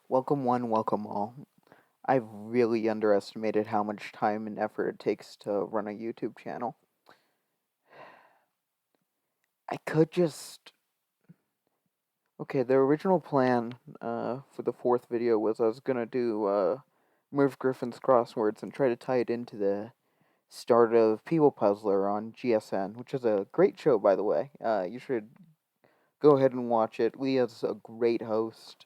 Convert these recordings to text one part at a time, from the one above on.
Welcome one, welcome all. I've really underestimated how much time and effort it takes to run a YouTube channel. I could just. Okay, the original plan for the fourth video was I was gonna do Merv Griffin's crosswords and try to tie it into the start of People Puzzler on GSN, which is a great show, by the way. You should go ahead and watch it. Leah's a great host.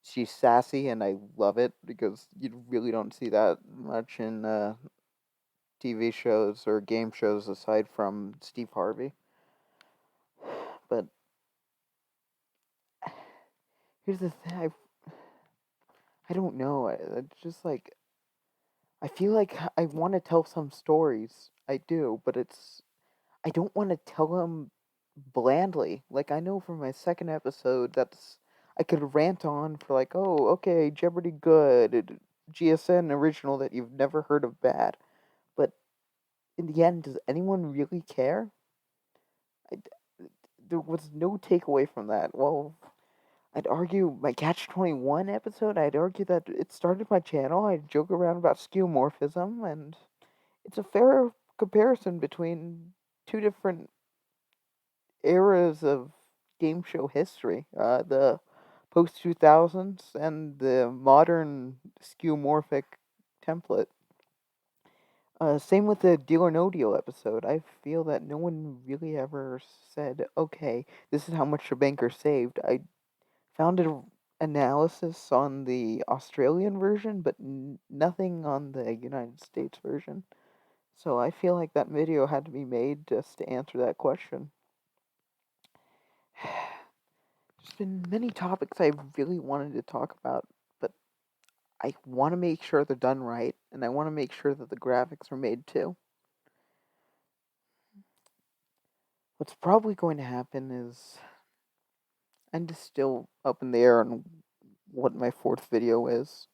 She's sassy, and I love it because you really don't see that much in TV shows or game shows aside from Steve Harvey. But here's the thing: I don't know. It's just like I feel like I want to tell some stories. I do, but I don't want to tell them blandly. Like I know from my second episode that's I could rant on for like, oh, okay, Jeopardy good, GSN original that you've never heard of bad. But in the end, does anyone really care? I, there was no takeaway from that. Well, I'd argue my Catch 21 episode, I'd argue that it started my channel. I'd joke around about skeuomorphism, and it's a fair comparison between two different eras of game show history. The post 2000s and the modern skeuomorphic template. Same with the Deal or No Deal episode. I feel that no one really ever said, okay, this is how much a banker saved. I found an analysis on the Australian version, but nothing on the United States version. So I feel like that video had to be made just to answer that question. There's been many topics I really wanted to talk about, but I want to make sure they're done right, and I want to make sure that the graphics are made too. What's probably going to happen is I'm just still up in the air on what my fourth video is.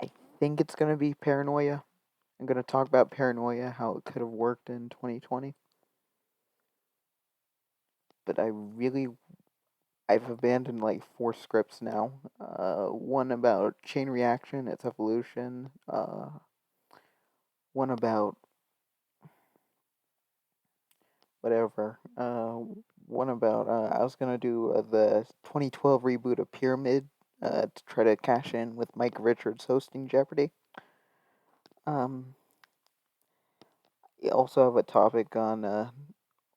I think it's going to be Paranoia. I'm going to talk about Paranoia, how it could have worked in 2020. But I've abandoned like 4 scripts now. One about chain reaction, its evolution. One about whatever. One about I was gonna do the 2012 reboot of Pyramid to try to cash in with Mike Richards hosting Jeopardy. I also have a topic on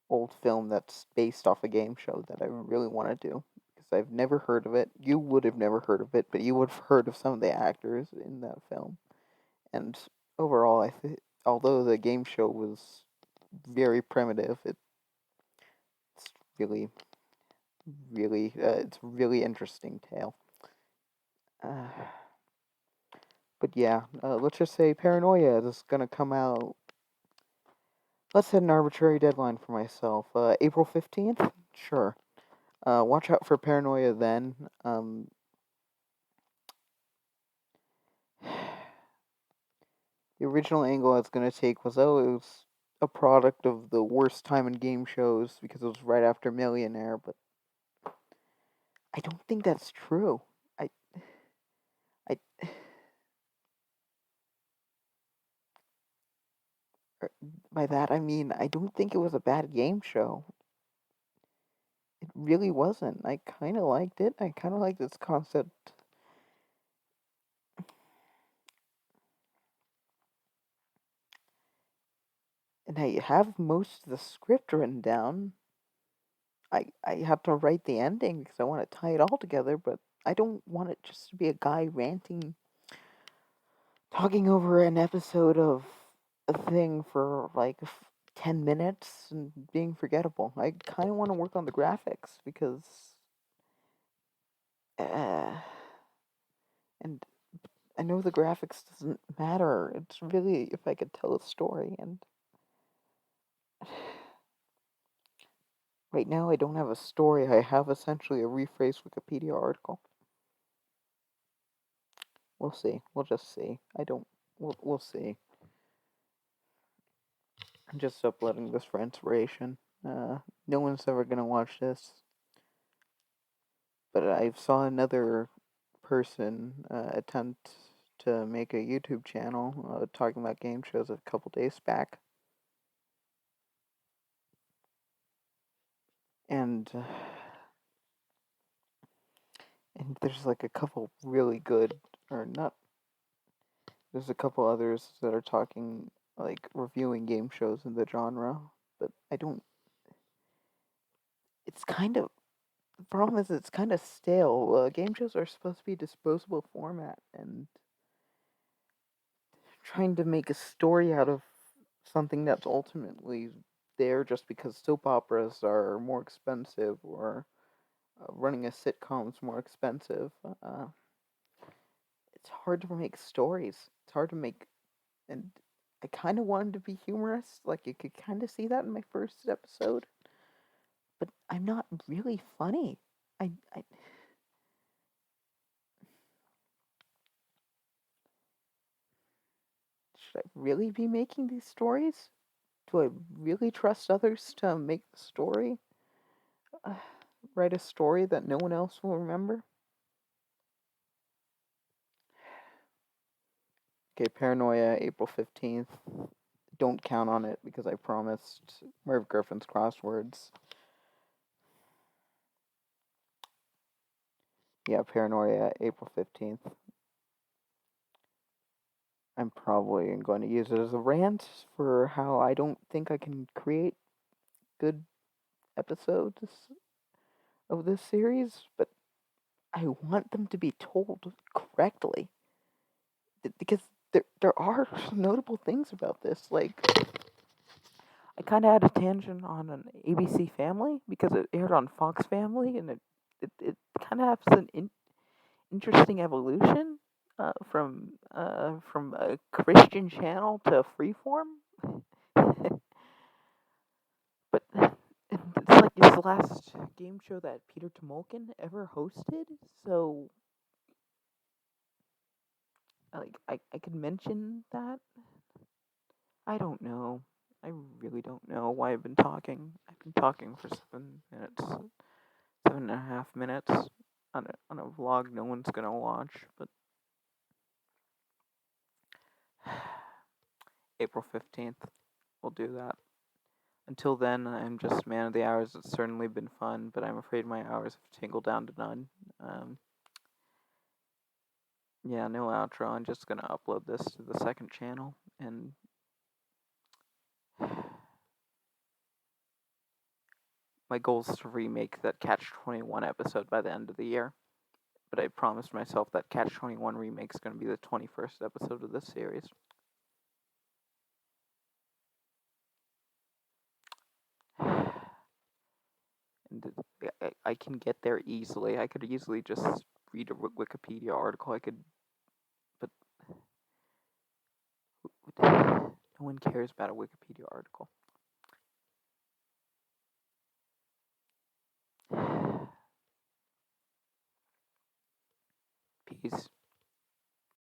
old film that's based off a game show that I really want to do because I've never heard of it. You would have never heard of it, but you would have heard of some of the actors in that film. And overall, although the game show was very primitive, it's really, it's a really interesting tale. Uh, but yeah, let's just say Paranoia is gonna come out. Let's set an arbitrary deadline for myself. April 15th? Sure. Watch out for Paranoia then. The original angle I was going to take was, oh, it was a product of the worst time in game shows because it was right after Millionaire, but I don't think that's true. I, I, by that I mean, I don't think it was a bad game show. It really wasn't. I kind of liked it. I kind of liked its concept. And I have most of the script written down. I have to write the ending because I want to tie it all together, but I don't want it just to be a guy ranting, talking over an episode of a thing for like 10 minutes and being forgettable. I kind of want to work on the graphics because, and I know the graphics doesn't matter. It's really if I could tell a story, and right now I don't have a story. I have essentially a rephrased Wikipedia article. We'll see. We'll just see. I don't. We'll see. I'm just uploading this for inspiration. No one's ever gonna watch this, but I saw another person attempt to make a YouTube channel talking about game shows a couple days back, and there's like a couple really good, or not. There's a couple others that are talking like reviewing game shows in the genre, but I don't. It's kind of the problem is it's kind of stale. Game shows are supposed to be a disposable format, and trying to make a story out of something that's ultimately there just because soap operas are more expensive or running a sitcom's more expensive. It's hard to make stories. It's hard to make, and I kind of wanted to be humorous. Like you could kind of see that in my first episode, but I'm not really funny. I should I really be making these stories? Do I really trust others to make the story? Uh, Write a story that no one else will remember? Okay, Paranoia, April 15th. Don't count on it because I promised Merv Griffin's crosswords. Yeah, Paranoia, April 15th. I'm probably going to use it as a rant for how I don't think I can create good episodes of this series, but I want them to be told correctly. Because there are some notable things about this. Like, I kind of had a tangent on an ABC Family because it aired on Fox Family, and it kind of has an interesting evolution from a Christian channel to freeform. But it's like it's the last game show that Peter Tomolkin ever hosted, so like I could mention that. I don't know. I really don't know why I've been talking. I've been talking for 7 minutes, 7.5 minutes on a vlog no one's gonna watch, but April 15th, we'll do that. Until then, I'm just man of the hours. It's certainly been fun, but I'm afraid my hours have tingled down to none. Yeah, no outro. I'm just gonna upload this to the second channel, and my goal is to remake that Catch 21 episode by the end of the year. But I promised myself that Catch 21 remake is gonna be the 21st episode of this series. And I can get there easily. I could easily just read a Wikipedia article. But no one cares about a Wikipedia article. Peace.